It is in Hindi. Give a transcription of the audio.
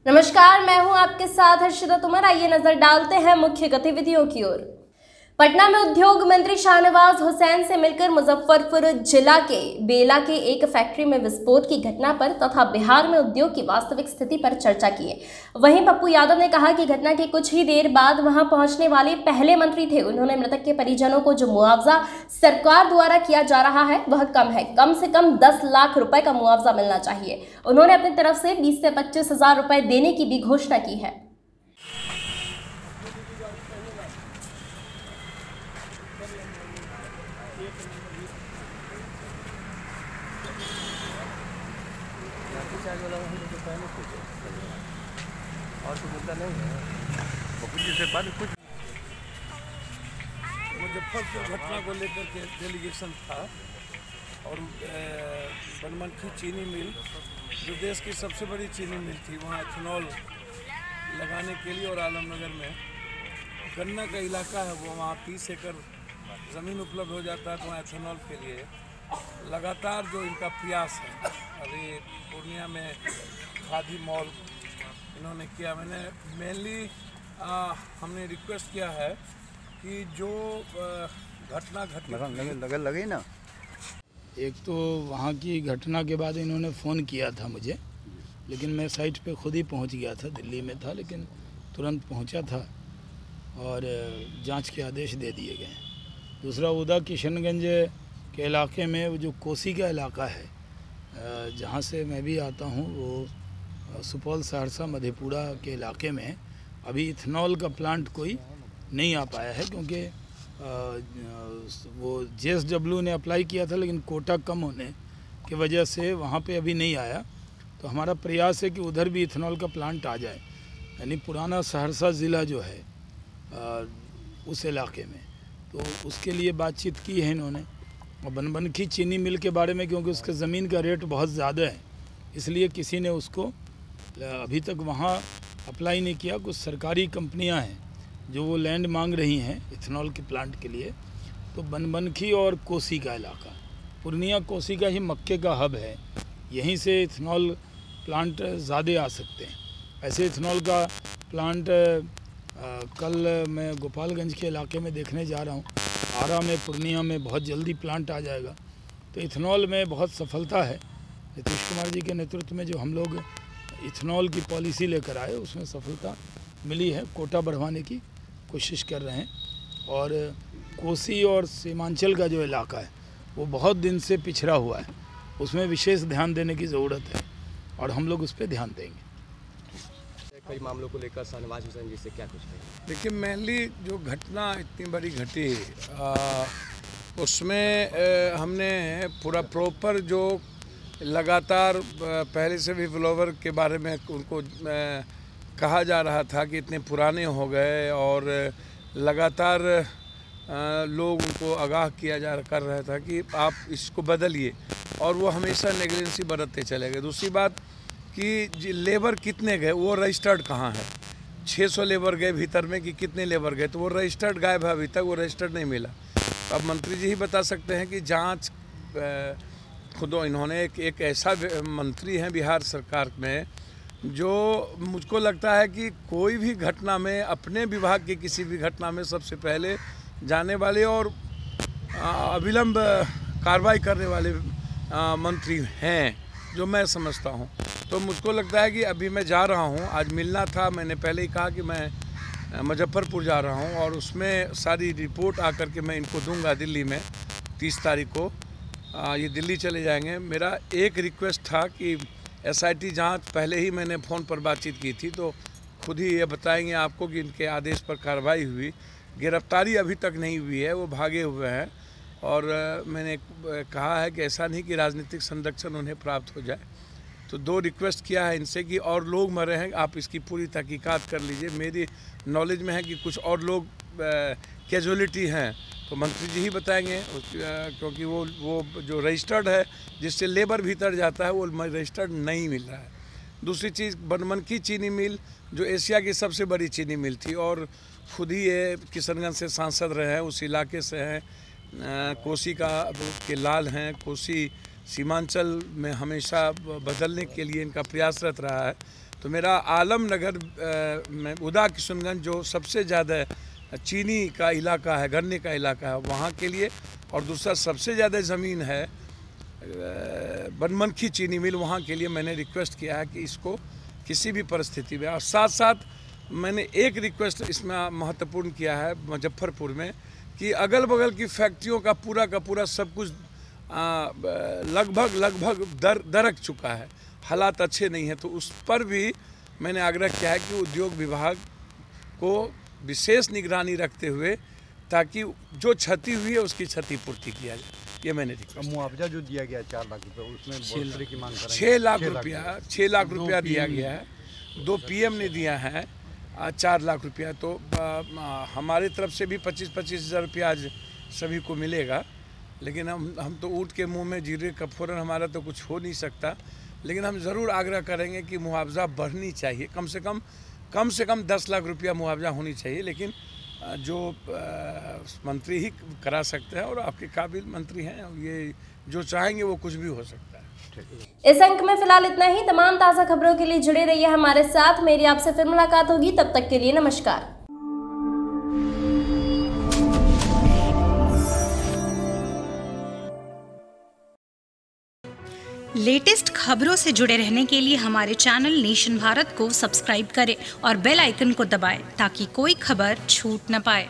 नमस्कार, मैं हूं आपके साथ हर्षिता तोमर। आइए नजर डालते हैं मुख्य गतिविधियों की ओर। पटना में उद्योग मंत्री शाहनवाज हुसैन से मिलकर मुजफ्फरपुर जिला के बेला के एक फैक्ट्री में विस्फोट की घटना पर तथा बिहार में उद्योग की वास्तविक स्थिति पर चर्चा की है। वहीं पप्पू यादव ने कहा कि घटना के कुछ ही देर बाद वहां पहुंचने वाले पहले मंत्री थे। उन्होंने मृतक के परिजनों को जो मुआवजा सरकार द्वारा किया जा रहा है वह कम है, कम से कम 10 लाख रुपए का मुआवजा मिलना चाहिए। उन्होंने अपनी तरफ से 20 से 25 हजार रुपए देने की भी घोषणा की है। और तो मुद्दा नहीं है। पप्पू जी से बात कुछ मुजफ्फरपुर घटना को लेकर के डेलीगेशन था और बनमनखी चीनी मिल जो देश की सबसे बड़ी चीनी मिल थी, वहाँ इथेनॉल लगाने के लिए और आलमनगर में गन्ना का इलाका है, वो वहाँ 30 एकड़ ज़मीन उपलब्ध हो जाता है। तो वहाँ इथेनॉल के लिए लगातार जो इनका प्रयास है, अभी पूर्णिया में खादी मॉल इन्होंने किया। मैंने मेनली हमने रिक्वेस्ट किया है कि जो घटना लगे ना, एक तो वहाँ की घटना के बाद इन्होंने फ़ोन किया था मुझे, लेकिन मैं साइट पे खुद ही पहुँच गया था। दिल्ली में था लेकिन तुरंत पहुँचा था और जांच के आदेश दे दिए गए। दूसरा, उदा किशनगंज के इलाके में वो जो कोसी का इलाका है, जहाँ से मैं भी आता हूँ, वो सुपौल, सहरसा, मधेपुरा के इलाके में अभी इथेनॉल का प्लांट कोई नहीं आ पाया है, क्योंकि वो JSW ने अप्लाई किया था लेकिन कोटा कम होने की वजह से वहाँ पे अभी नहीं आया। तो हमारा प्रयास है कि उधर भी इथेनॉल का प्लांट आ जाए, यानी पुराना सहरसा ज़िला जो है उस इलाके में। तो उसके लिए बातचीत की है इन्होंने। और बनमनखी चीनी मिल के बारे में, क्योंकि उसके ज़मीन का रेट बहुत ज़्यादा है, इसलिए किसी ने उसको अभी तक वहाँ अप्लाई नहीं किया। कुछ सरकारी कंपनियां हैं जो वो लैंड मांग रही हैं इथेनॉल के प्लांट के लिए। तो बनमनखी और कोसी का इलाका, पूर्णिया कोसी का ही मक्के का हब है, यहीं से इथेनॉल प्लांट ज़्यादा आ सकते हैं। ऐसे इथेनॉल का प्लांट कल मैं गोपालगंज के इलाके में देखने जा रहा हूँ। आरा में, पूर्णिया में बहुत जल्दी प्लांट आ जाएगा। तो इथेनॉल में बहुत सफलता है। नीतीश कुमार जी के नेतृत्व में जो हम लोग इथेनॉल की पॉलिसी लेकर आए, उसमें सफलता मिली है। कोटा बढ़वाने की कोशिश कर रहे हैं। और कोसी और सीमांचल का जो इलाका है वो बहुत दिन से पिछड़ा हुआ है, उसमें विशेष ध्यान देने की ज़रूरत है और हम लोग उस पर ध्यान देंगे। कई मामलों को लेकर शाहनवाज हुसैन जी से क्या कुछ कहें? देखिए, मेनली जो घटना इतनी बड़ी घटी उसमें हमने पूरा प्रॉपर जो लगातार पहले से भी ब्लोवर के बारे में उनको कहा जा रहा था कि इतने पुराने हो गए और लगातार लोग उनको आगाह किया कर रहा था कि आप इसको बदलिए, और वो हमेशा नेगलेंसी बरतते चले गए। दूसरी बात कि लेबर कितने गए, वो रजिस्टर्ड कहाँ है। 600 लेबर गए भीतर में कि कितने लेबर गए, तो वो रजिस्टर्ड गायब है, अभी तक वो रजिस्टर्ड नहीं मिला। तो अब मंत्री जी ही बता सकते हैं कि जांच खुद इन्होंने एक ऐसा मंत्री हैं बिहार सरकार में जो मुझको लगता है कि कोई भी घटना में, अपने विभाग की किसी भी घटना में सबसे पहले जाने वाले और अविलंब कार्रवाई करने वाले मंत्री हैं, जो मैं समझता हूं। तो मुझको लगता है कि अभी मैं जा रहा हूं, आज मिलना था, मैंने पहले ही कहा कि मैं मुजफ्फरपुर जा रहा हूं और उसमें सारी रिपोर्ट आकर के मैं इनको दूंगा दिल्ली में 30 तारीख को। ये दिल्ली चले जाएंगे। मेरा एक रिक्वेस्ट था कि SIT जांच, पहले ही मैंने फ़ोन पर बातचीत की थी, तो खुद ही ये बताएंगे आपको कि इनके आदेश पर कार्रवाई हुई। गिरफ्तारी अभी तक नहीं हुई है, वो भागे हुए हैं। और मैंने कहा है कि ऐसा नहीं कि राजनीतिक संरक्षण उन्हें प्राप्त हो जाए। तो 2 रिक्वेस्ट किया है इनसे कि और लोग मरे हैं, आप इसकी पूरी तहकीकात कर लीजिए। मेरी नॉलेज में है कि कुछ और लोग कैजुअलिटी हैं, तो मंत्री जी ही बताएंगे, क्योंकि वो जो रजिस्टर्ड है, जिससे लेबर भीतर जाता है, वो रजिस्टर्ड नहीं मिल रहा है। दूसरी चीज़, बनमनखी चीनी मिल जो एशिया की सबसे बड़ी चीनी मिल थी, और खुद ही ये किशनगंज से सांसद रहे हैं, उस इलाके से हैं, कोसी के लाल हैं, कोसी सीमांचल में हमेशा बदलने के लिए इनका प्रयासरत रहा है। तो मेरा आलमनगर में उदा किशनगंज जो सबसे ज़्यादा चीनी का इलाका है, गन्ने का इलाका है, वहाँ के लिए, और दूसरा सबसे ज़्यादा ज़मीन है बनमनखी चीनी मिल, वहाँ के लिए मैंने रिक्वेस्ट किया है कि इसको किसी भी परिस्थिति में, और साथ साथ मैंने एक रिक्वेस्ट इसमें महत्वपूर्ण किया है मुजफ्फरपुर में कि अगल बगल की फैक्ट्रियों का पूरा सब कुछ लगभग दरक चुका है, हालात अच्छे नहीं हैं। तो उस पर भी मैंने आग्रह किया है कि उद्योग विभाग को विशेष निगरानी रखते हुए ताकि जो क्षति हुई है उसकी क्षतिपूर्ति किया जाए, ये मैंने रिक्वेस्ट। मुआवजा जो दिया गया 4 लाख रुपए, उसमें बढ़ोतरी की मांग कर रहे हैं। 6 लाख रुपया दिया गया है, 2 PM ने दिया है 4 लाख रुपया। तो हमारी तरफ से भी 25-25 हज़ार रुपया आज सभी को मिलेगा, लेकिन हम तो ऊँट के मुंह में जीरे का फौरन, हमारा तो कुछ हो नहीं सकता, लेकिन हम ज़रूर आग्रह करेंगे कि मुआवजा बढ़नी चाहिए, कम से कम 10 लाख रुपया मुआवजा होनी चाहिए। लेकिन जो मंत्री ही करा सकते हैं, और आपके काबिल मंत्री हैं, ये जो चाहेंगे वो कुछ भी हो सकता है। इस अंक में फिलहाल इतना ही। तमाम ताज़ा खबरों के लिए जुड़े रहिए हमारे साथ। मेरी आपसे फिर मुलाकात होगी, तब तक के लिए नमस्कार। लेटेस्ट खबरों से जुड़े रहने के लिए हमारे चैनल नेशन भारत को सब्सक्राइब करें और बेल आइकन को दबाएं ताकि कोई खबर छूट न पाए।